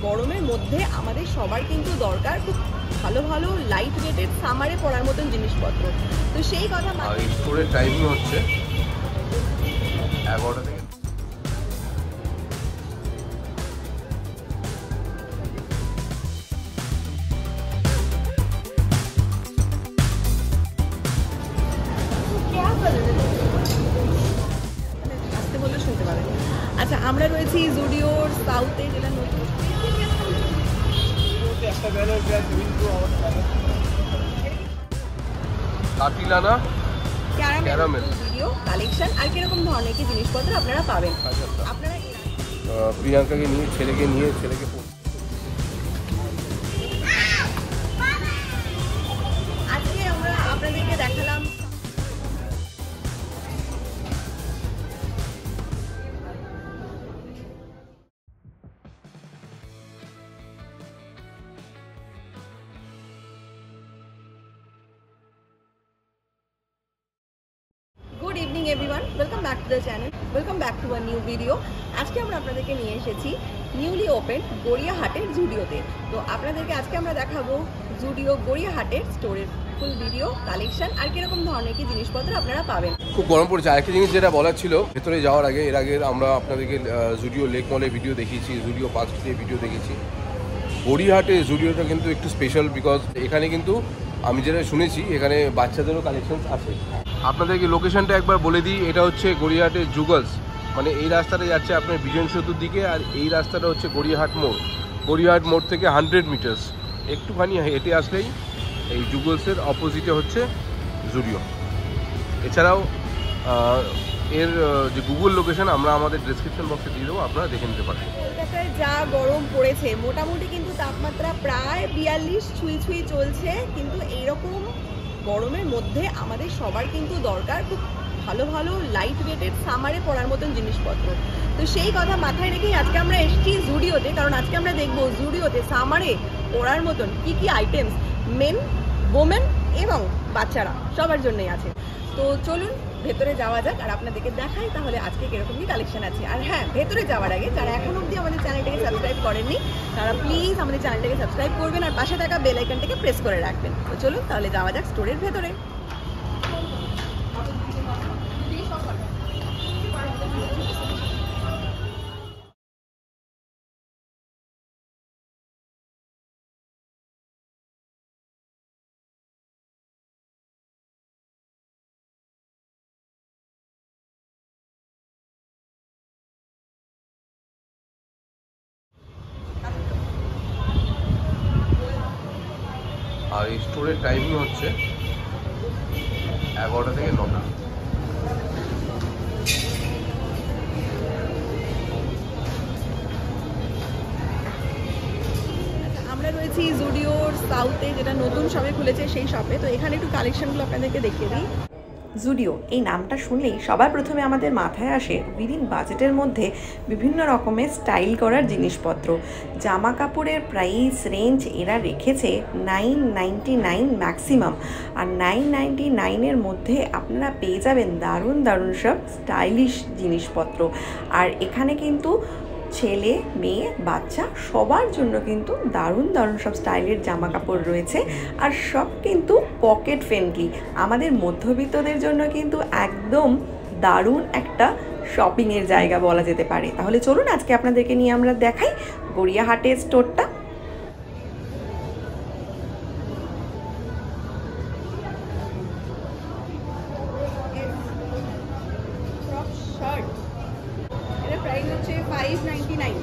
গরমের মধ্যে আমাদের সবার কিন্তু দরকার খুব ভালো ভালো লাইট ওয়েটেড সামারে পরার মতন জিনিসপত্র। তো সেই কথা এই স্টোরের টাইমিং হচ্ছে 11টা থেকে। আসতে বললে শুনতে পাবেন। আচ্ছা, আমরা রয়েছি জুডিওর সাউথে, যেটা নতুন কাটিলানা ক্যারামেল ভিডিও কালেকশন আর কিরকম ধরনের কি জিনিসপত্র আপনারা পাবেন। আপনারা প্রিয়াঙ্কাকে নিয়ে ছেলেকে আজকে আমরা আপনাদেরকে দেখালাম good evening everyone, welcome back to the channel, welcome back to a new video. আজকে আমরা আপনাদেরকে নিয়ে এসেছি নিউলি ওপেন গড়িয়াহাটের জুডিওতে। তো আপনাদেরকে আজকে আমরা দেখাবো জুডিও গড়িয়াহাটের স্টোরের ফুল ভিডিও কালেকশন আর কিরকম ধরনের কি জিনিসপত্র আপনারা পাবেন। খুব গরম পড়েছে। আরেকটা জিনিস যেটা বলার ছিল, ভেতরে যাওয়ার আগে, এর আগে আমরা আপনাদেরকে জুডিও লেক মলে ভিডিও দেখিয়েছি, জুডিও পার্কে ভিডিও দেখেছি। গড়িয়াহাটে জুডিওটা কিন্তু একটু স্পেশাল, বিকজ এখানে কিন্তু আমি যেটা শুনেছি এখানে বাচ্চাদেরও কালেকশন আছে। আপনাদেরকে লোকেশনটা একবার বলে দিই, এটা হচ্ছে গড়িয়াহাটের জুগলস, মানে এই রাস্তাটা যাচ্ছে আপনার বিজন সেতুর দিকে, আর এই রাস্তাটা হচ্ছে গড়িয়াহাট মোড়। গড়িয়াহাট মোড় থেকে 100 মিটার্স একটুখানি হেঁটে আসলেই এই জুগলসের অপোজিটে হচ্ছে জুডিও। এছাড়াও এর যে গুগল লোকেশন আমরা আমাদের ডেসক্রিপশন বক্সে দিয়ে দেবো, আপনারা দেখে নিতে পারেন। কলকাতায় যা গরম পড়েছে, মোটামুটি কিন্তু তাপমাত্রা প্রায় 42 ছুঁই চলছে, কিন্তু এইরকম গরমের মধ্যে আমাদের সবার কিন্তু দরকার খুব ভালো ভালো লাইট ওয়েটেড সামারে পরার মতন জিনিসপত্র। তো সেই কথা মাথায় রেখেই আজকে আমরা এসেছি জুডিওতে, কারণ আজকে আমরা দেখবো জুডিওতে সামারে পরার মতন কি কি আইটেমস মেন, ওমেন এবং বাচ্চারা সবার জন্যই আছে। তো চলুন ভেতরে যাওয়া যাক আর আপনাদেরকে দেখাই তাহলে আজকে কিরকম কি কালেকশন আছে। আর হ্যাঁ, ভেতরে যাওয়ার আগে যারা এখন অবধি আমাদের চ্যানেলটাকে সাবস্ক্রাইব করেননি তারা প্লিজ আমাদের চ্যানেলটাকে সাবস্ক্রাইব করবেন আর পাশে থাকা বেল আইকনটাকে প্রেস করে রাখবেন। তো চলুন তাহলে যাওয়া যাক স্টোরের ভেতরে। আর এই স্টোরের টাইমিং হচ্ছে 11টা থেকে 9টা। আমরা রয়েছি জুডিওর সাউথে, যেটা নতুন শপে খুলেছে সেই শপে। তো এখানে একটু কালেকশনগুলো আপনাদেরকে দেখিয়ে দিই। জুডিও এই নামটা শুনলেই সবার প্রথমে আমাদের মাথায় আসে উইদিন বাজেটের মধ্যে বিভিন্ন রকমের স্টাইল করার জিনিসপত্র। জামা কাপড়ের প্রাইস রেঞ্জ এরা রেখেছে 999 ম্যাক্সিমাম, আর 999-এর মধ্যে আপনারা পেয়ে যাবেন দারুণ দারুণ সব স্টাইলিশ জিনিসপত্র। আর এখানে কিন্তু ছেলে মেয়ে বাচ্চা সবার জন্য কিন্তু দারুণ দারুণ সব স্টাইলের জামা কাপড় রয়েছে, আর সব কিন্তু পকেট ফ্রেন্ডলি। আমাদের মধ্যবিত্তদের জন্য কিন্তু একদম দারুণ একটা শপিংয়ের জায়গা বলা যেতে পারে। তাহলে চলুন আজকে আপনাদেরকে নিয়ে আমরা দেখাই গড়িয়াহাটের স্টোরটা। এটা প্রাইস হচ্ছে 599।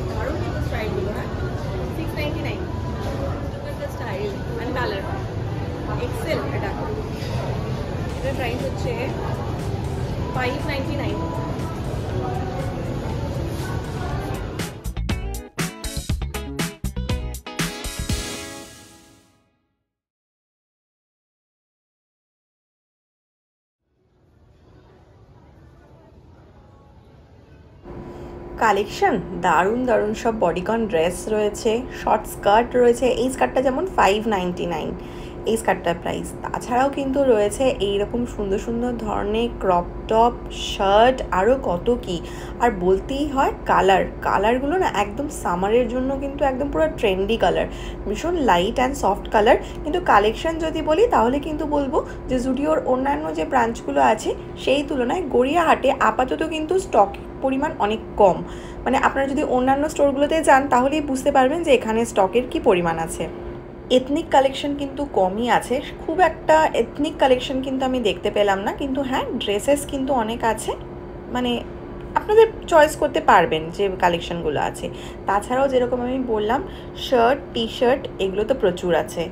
দারুণ কিন্তু স্টাইলগুলো, হ্যাঁ 699 স্টাইল অ্যান্ড কালার এক্সেল। এটার প্রাইস হচ্ছে 599। কালেকশন দারুণ দারুণ সব বডিকন ড্রেস রয়েছে, শর্ট স্কার্ট রয়েছে। এই স্কার্টটা যেমন 599 এই স্কার্টটার প্রাইস। তাছাড়াও কিন্তু রয়েছে এইরকম সুন্দর সুন্দর ধরনের ক্রপ টপ, শার্ট, আরও কত কি। আর বলতেই হয় কালারগুলো না একদম সামারের জন্য কিন্তু একদম পুরো ট্রেন্ডি কালার, ভীষণ লাইট অ্যান্ড সফট কালার। কিন্তু কালেকশন যদি বলি তাহলে কিন্তু বলবো যে জুডিওর অন্যান্য যে ব্রাঞ্চগুলো আছে সেই তুলনায় গড়িয়াহাটে আপাতত কিন্তু স্টক পরিমাণ অনেক কম। মানে আপনারা যদি অন্যান্য স্টোরগুলোতে যান তাহলেই বুঝতে পারবেন যে এখানে স্টকের কি পরিমাণ আছে। এথনিক কালেকশন কিন্তু কমই আছে, খুব একটা এথনিক কালেকশন কিন্তু আমি দেখতে পেলাম না। কিন্তু হ্যাঁ, ড্রেসেস কিন্তু অনেক আছে, মানে আপনাদের চয়েস করতে পারবেন যে কালেকশনগুলো আছে। তাছাড়াও যেরকম আমি বললাম শার্ট, টি শার্ট এগুলো তো প্রচুর আছে।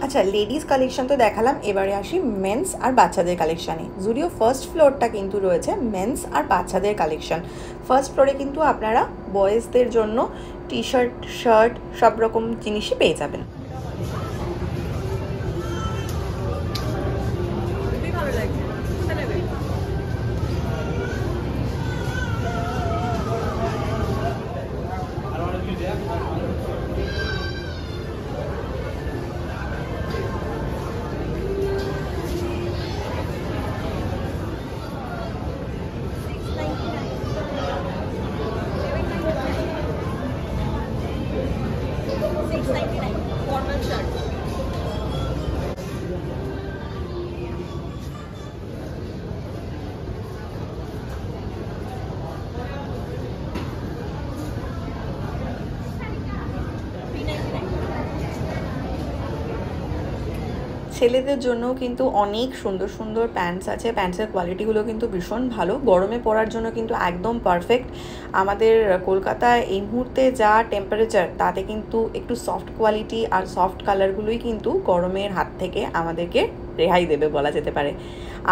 আচ্ছা, লেডিস কালেকশন তো দেখালাম, এবারে আসি মেন্স আর বাচ্চাদের কালেকশানে। জুডিও ফার্স্ট ফ্লোরটা কিন্তু রয়েছে মেন্স আর বাচ্চাদের কালেকশন। ফার্স্ট ফ্লোরে কিন্তু আপনারা বয়েজদের জন্য টি শার্ট, শার্ট সব রকম জিনিসই পেয়ে যাবেন। ছেলেদের জন্যও কিন্তু অনেক সুন্দর সুন্দর প্যান্টস আছে। প্যান্টসের কোয়ালিটিগুলো কিন্তু ভীষণ ভালো, গরমে পরার জন্য কিন্তু একদম পারফেক্ট। আমাদের কলকাতায় এই মুহূর্তে যা টেম্পারেচার তাতে কিন্তু একটু সফট কোয়ালিটি আর সফট কালারগুলোই কিন্তু গরমের হাত থেকে আমাদেরকে রেহাই দেবে বলা যেতে পারে।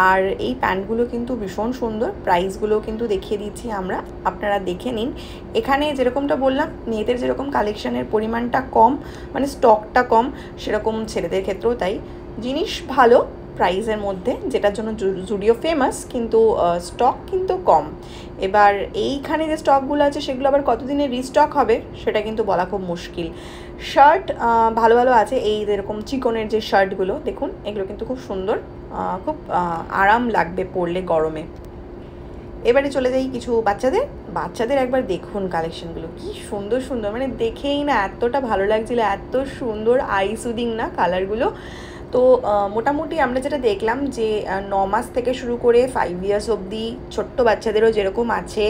আর এই প্যান্টগুলো কিন্তু ভীষণ সুন্দর, প্রাইসগুলো কিন্তু দেখিয়ে দিচ্ছি আমরা, আপনারা দেখে নিন। এখানে যেরকমটা বললাম মেয়েদের যেরকম কালেকশনের পরিমাণটা কম, মানে স্টকটা কম, সেরকম ছেলেদের ক্ষেত্রেও তাই। জিনিস ভালো প্রাইসের মধ্যে, যেটার জন্য জুডিও ফেমাস, কিন্তু স্টক কিন্তু কম। এবার এইখানে যে স্টকগুলো আছে সেগুলো আবার কতদিনে রিস্টক হবে সেটা কিন্তু বলা খুব মুশকিল। শার্ট ভালো ভালো আছে, এই যেরকম চিকনের যে শার্টগুলো দেখুন, এগুলো কিন্তু খুব সুন্দর, খুব আরাম লাগবে পরলে গরমে। এবারে চলে যাই কিছু বাচ্চাদের একবার দেখুন কালেকশনগুলো কি সুন্দর সুন্দর, মানে দেখেই না এতটা ভালো লাগছিল, এত সুন্দর আই সুদিং না কালারগুলো। তো মোটামুটি আমরা যেটা দেখলাম যে 9 মাস থেকে শুরু করে 5 ইয়ার্স অবধি ছোট্ট বাচ্চাদেরও যেরকম আছে,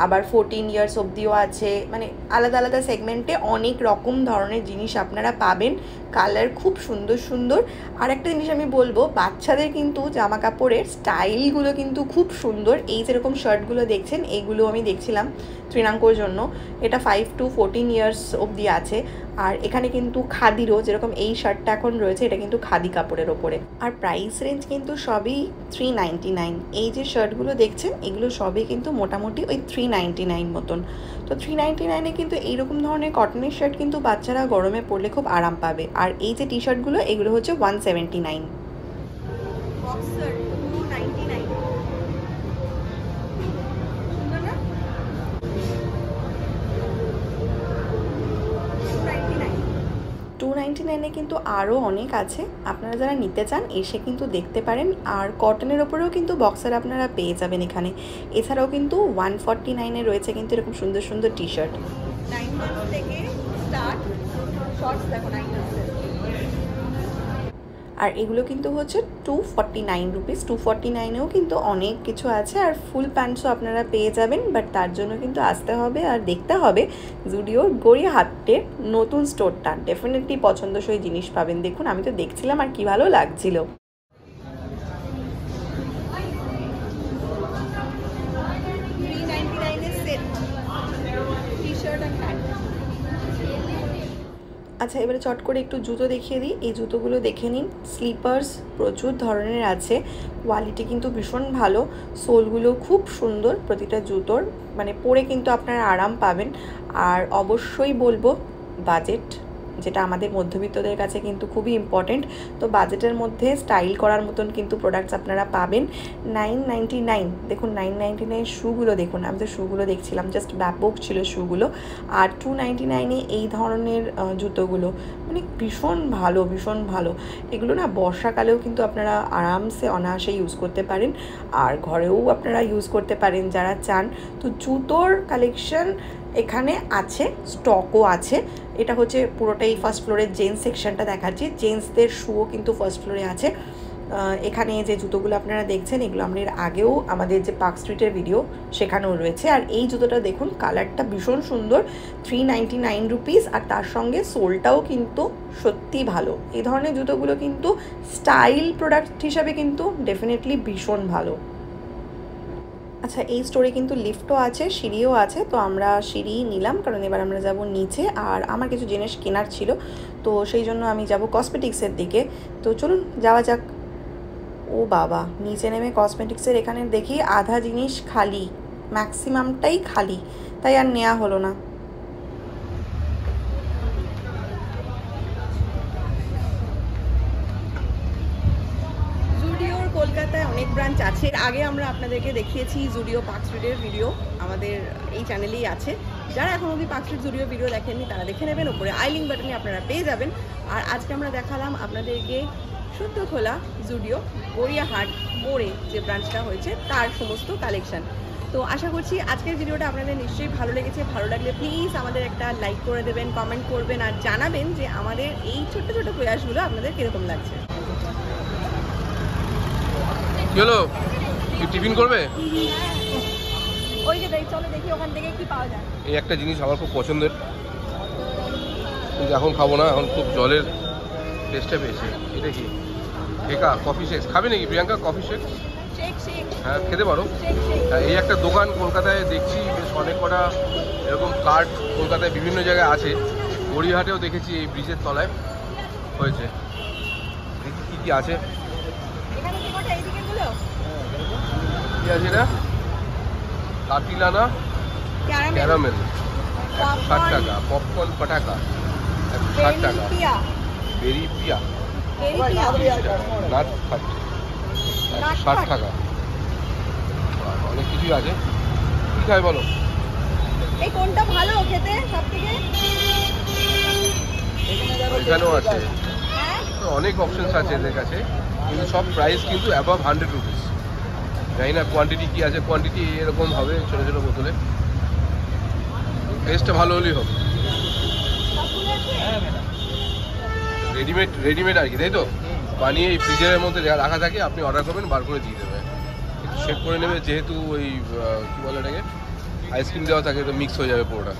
আবার 14 ইয়ার্স অবধিও আছে, মানে আলাদা আলাদা সেগমেন্টে অনেক রকম ধরনের জিনিস আপনারা পাবেন। কালার খুব সুন্দর সুন্দর। আর একটা জিনিস আমি বলবো, বাচ্চাদের কিন্তু জামা কাপড়ের স্টাইলগুলো কিন্তু খুব সুন্দর। এই যেরকম শার্টগুলো দেখছেন এইগুলো আমি দেখছিলাম ত্রিনাঙ্কর জন্য, এটা 5 to 14 ইয়ার্স অবধি আছে। আর এখানে কিন্তু খাদিরও, যেরকম এই শার্টটা এখন রয়েছে এটা কিন্তু খাদি কাপড়ের ওপরে। আর প্রাইস রেঞ্জ কিন্তু সবই 399। এই যে শার্টগুলো দেখছেন এগুলো সবই কিন্তু মোটামুটি ওই 399 মতন। তো 399-এ কিন্তু এইরকম ধরনের কটনের শার্ট কিন্তু বাচ্চারা গরমে পরলে খুব আরাম পাবে। আর এই যে টি শার্টগুলো এগুলো হচ্ছে 179। $299 কিন্তু আরও অনেক আছে, আপনারা যারা নিতে চান এসে কিন্তু দেখতে পারেন। আর কটনের ওপরেও কিন্তু বক্সার আপনারা পেয়ে যাবেন এখানে। এছাড়াও কিন্তু 149-এ রয়েছে কিন্তু এরকম সুন্দর সুন্দর টি শার্ট। 9 মান্থ থেকে স্টার্ট, শর্টস দেখো 9 মান্থের। আর এগুলো কিন্তু হচ্ছে 249 রুপিস। 249-এও কিন্তু অনেক কিছু আছে। আর ফুল প্যান্টসও আপনারা পেয়ে যাবেন, বাট তার জন্য কিন্তু আসতে হবে আর দেখতে হবে জুডিওর গড়িয়াহাটের নতুন স্টোরটা। ডেফিনেটলি পছন্দসই জিনিস পাবেন। দেখুন আমি তো দেখছিলাম আর কি ভালো লাগছিল। আচ্ছা, এবারে চট করে একটু জুতো দেখিয়ে দিই। এই জুতোগুলো দেখে নিন। স্লিপার্স প্রচুর ধরনের আছে, কোয়ালিটি কিন্তু ভীষণ ভালো, সোলগুলো খুব সুন্দর প্রতিটা জুতোর, মানে পরে কিন্তু আপনারা আরাম পাবেন। আর অবশ্যই বলবো বাজেট, যেটা আমাদের মধ্যবিত্তদের কাছে কিন্তু খুবই ইম্পর্টেন্ট। তো বাজেটের মধ্যে স্টাইল করার মতন কিন্তু প্রোডাক্টস আপনারা পাবেন। 999, দেখুন 999 শুগুলো দেখুন, আমি তো শুগুলো দেখছিলাম, জাস্ট ব্যাপক ছিল শুগুলো। আর 299 এই ধরনের জুতোগুলো মানে ভীষণ ভালো, ভীষণ ভালো। এগুলো না বর্ষাকালেও কিন্তু আপনারা আরামসে অনায়াসে ইউজ করতে পারেন, আর ঘরেও আপনারা ইউজ করতে পারেন যারা চান। তো জুতোর কালেকশন এখানে আছে, স্টকও আছে। এটা হচ্ছে পুরোটাই ফার্স্ট ফ্লোরের জেন্টস সেকশনটা দেখাচ্ছি। জেন্টসদের শুও কিন্তু ফার্স্ট ফ্লোরে আছে। এখানে যে জুতোগুলো আপনারা দেখছেন এগুলো আমরা এর আগেও আমাদের যে পার্ক স্ট্রিটের ভিডিও সেখানেও রয়েছে। আর এই জুতোটা দেখুন, কালারটা ভীষণ সুন্দর, 399 রুপিস। আর তার সঙ্গে সোলটাও কিন্তু সত্যি ভালো। এই ধরনের জুতোগুলো কিন্তু স্টাইল প্রোডাক্ট হিসাবে কিন্তু ডেফিনেটলি ভীষণ ভালো। আচ্ছা, এই স্টোরে কিন্তু লিফটও আছে, সিঁড়িও আছে। তো আমরা সিঁড়ি নিলাম, কারণ এবার আমরা যাব নিচে। আর আমার কিছু জিনিস কেনার ছিল, তো সেই জন্য আমি যাব কসমেটিক্সের দিকে। তো চলুন যাওয়া যাক। ও বাবা, নিচে নেমে কসমেটিক্সের এখানে দেখি আধা জিনিস খালি, ম্যাক্সিমামটাই খালি, তাই আর নেওয়া হলো না। জুডিওর কলকাতায় অনেক ব্রাঞ্চ আছে। আগে আমরা আপনাদেরকে দেখিয়েছি জুডিও পার্ক স্ট্রিটের ভিডিও, আমাদের এই চ্যানেলেই আছে। যারা এখন অবধি পার্ক স্ট্রিট জুডিও ভিডিও দেখেননি তারা দেখে নেবেন, ওপরে আই লিঙ্ক বাটনে আপনারা পেয়ে যাবেন। আর আজকে আমরা দেখালাম আপনাদেরকে সদ্য খোলা জুডিও গড়িয়াহাট মোড়ে যে ব্রাঞ্চটা হয়েছে তার সমস্ত কালেকশন। তো আশা করছি আজকের ভিডিওটা আপনাদের নিশ্চয়ই ভালো লেগেছে। ভালো লাগলে প্লিজ আমাদের একটা লাইক করে দেবেন, কমেন্ট করবেন, আর জানাবেন যে আমাদের এই ছোট্ট ছোট্ট প্রয়াসগুলো আপনাদের কীরকম লাগছে। চলো, কি টিফিন করবে? ওই যে চলো দেখি ওখান থেকে কি পাওয়া যায়। এই একটা জিনিস আমার খুব পছন্দের, কিন্তু এখন খাবো না, এখন খুব জলের টেস্টটা পেয়েছে। এটা কি ঠেকা কফি শেক খাবে নাকি প্রিয়াঙ্কা? Coffee shake? হ্যাঁ, খেতে পারো। এই একটা দোকান কলকাতায় দেখছি, বেশ অনেক কটা এরকম কার্ট কলকাতায় বিভিন্ন জায়গায় আছে। গড়িয়াহাটেও দেখেছি, এই ব্রিজের তলায় হয়েছে। দেখি কি কি আছে। কি আছে এটা? কাটিলানা ক্যারামেল 160 টাকা। পপকর্ন পটাকা 160 টাকা। বেরি পিয়া নাট খাট 160 টাকা। অনেক কিছুই আছে। কি খাই বলো? এই কোনটা ভালো খেতে সবথেকে? এখানেও আছে, অনেক অপশনস আছে এদের কাছে, কিন্তু সব প্রাইস কিন্তু অ্যাবাভ 100 রুপিস। জানি না কোয়ান্টিটি কি আছে, কোয়ান্টিটি এরকম হবে ছোটো ছোটো বোতলে। টেস্টটা ভালো হলেই হবে। রেডিমেড আর কি, তাই তো? বানিয়ে এই ফ্রিজারের মধ্যে রাখা থাকে, আপনি অর্ডার করবেন, বার করে দিয়ে দেবে, একটু শেক করে নেবে। যেহেতু ওই কী বলে এটাকে, আইসক্রিম দেওয়া থাকে, তো মিক্স হয়ে যাবে পুরোটা।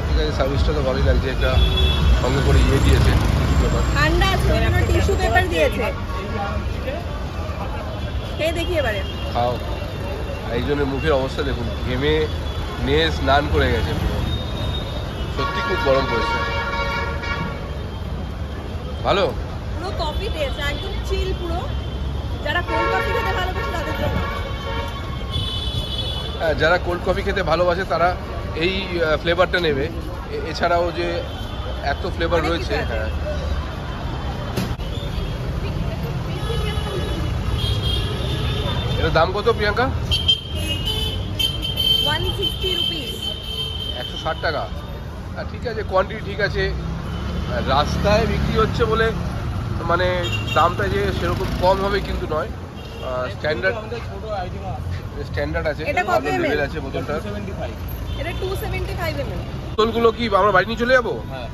ঠিক আছে, সার্ভিসটা তো ভালোই লাগছে। একটা সঙ্গে করে ইয়ে দিয়েছে, ঠান্ডা টিস্যু পেপার দিয়েছে। খেয়ে দেখি এবারে। খাও। একজনের মুখের অবস্থা দেখুন, ঘেমে নিয়ে স্নান করে গেছে পুরো। সত্যি খুব গরম পড়েছে। ভালো, পুরো কফি টেস্ট, একদম চিল পুরো। যারা কোল্ড কফি খেতে ভালোবাসে তাদের জন্য। হ্যাঁ, যারা কোল্ড কফি খেতে ভালোবাসে তারা এই ফ্লেভারটা নেবে। এছাড়াও যে এত ফ্লেভার রয়েছে। হ্যাঁ, এটার দাম কত প্রিয়াঙ্কা? 160 রুপিস, 160 টাকা। ঠিক আছে, কোয়ান্টিটি ঠিক আছে। রাস্তায় বিক্রি হচ্ছে বলে মানে দামটা যে সেরকম কম হবে কিন্তু নয়। স্ট্যান্ডার্ড আছে, ভালো লেভেল আছে বোতলটা। এটা 275 ml। বোতলগুলো কি আমরা বাড়ি নিয়ে চলে যাবো? হ্যাঁ,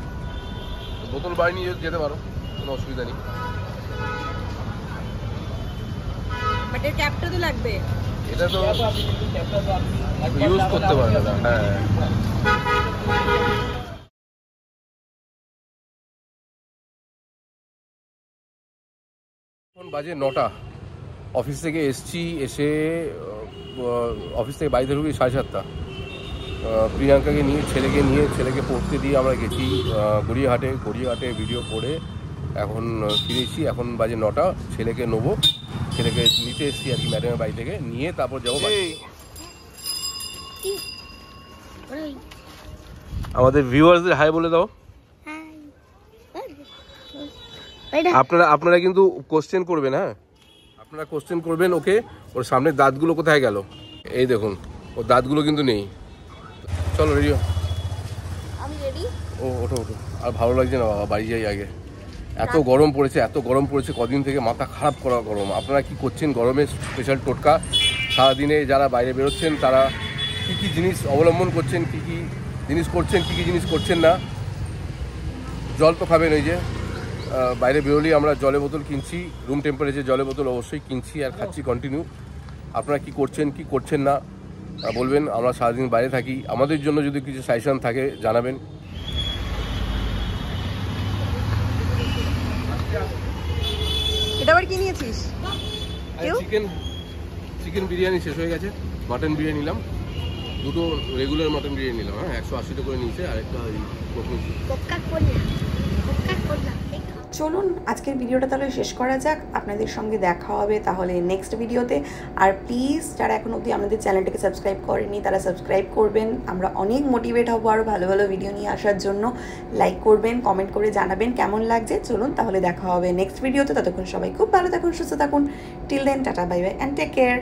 বোতল বাড়ি নিয়ে যেতে পারো, কোনো অসুবিধা নেই। বাট এর ক্যাপটা তো লাগবে। এটা তো ইউজ করতে পারবে না। হ্যাঁ, এখন বাজে 9টা। অফিস থেকে এসে অফিস থেকে বাড়িতে ঢুকি 7:30। প্রিয়াঙ্কাকে নিয়ে ছেলেকে পড়তে দিয়ে আমরা গেছি গড়িয়াহাটে ভিডিও করে এখন ফিরেছি। এখন বাজে 9টা। ছেলেকে নিতে এসেছি আর কি ম্যাডামের বাড়ি থেকে, নিয়ে তারপর যাবো বাড়ি। আমাদের ভিউয়ার্সদের হাই বলে দাও। আপনারা কিন্তু কোশ্চেন করবেন, হ্যাঁ আপনারা কোশ্চেন করবেন ওকে। ওর সামনের দাঁতগুলো কোথায় গেল এই দেখুন, ওর দাঁতগুলো কিন্তু নেই। চলো রেডি আমি রেডি। ওঠো আর ভালো লাগছে না বাবা, বাড়ি যাই আগে। এত গরম পড়েছে কদিন থেকে, মাথা খারাপ করা গরম। আপনারা কি করছেন গরমে? স্পেশাল টোটকা সারাদিনে যারা বাইরে বেরোচ্ছেন তারা কি জিনিস অবলম্বন করছেন, কি জিনিস করছেন, কি জিনিস করছেন না। জল তো খাবেন, ওই যে বাইরে বেরোলেই আমরা জলের বোতল কিনছি, রুম টেম্পারেচার জলের বোতল অবশ্যই কিনছি আর খাচ্ছি কন্টিনিউ। আপনারা কি করছেন কি করছেন না বলবেন। আমরা সারাদিন বাইরে থাকি, আমাদের জন্য যদি কিছু সাজেশন থাকে জানাবেন। এটা আবার কি নিয়েছিস? চিকেন বিরিয়ানি শেষ হয়ে গেছে, মাটন বিরিয়ানি নিলাম, দুটো রেগুলার মাটন বিরিয়ানি নিলাম। হ্যাঁ 180 করে নিয়েছে, আর একটা চলুন আজকের ভিডিওটা তাহলে শেষ করা যাক। আপনাদের সঙ্গে দেখা হবে তাহলে নেক্সট ভিডিওতে। আর প্লিজ যারা এখন অবধি আমাদের চ্যানেলটাকে সাবস্ক্রাইব করেনি তারা সাবস্ক্রাইব করবেন। আমরা অনেক মোটিভেট হবো আরও ভালো ভালো ভিডিও নিয়ে আসার জন্য। লাইক করবেন, কমেন্ট করে জানাবেন কেমন লাগছে। চলুন তাহলে দেখা হবে নেক্সট ভিডিওতে। ততক্ষণ সবাই খুব ভালো থাকুন, সুস্থ থাকুন। Till then tata, bye bye and take care.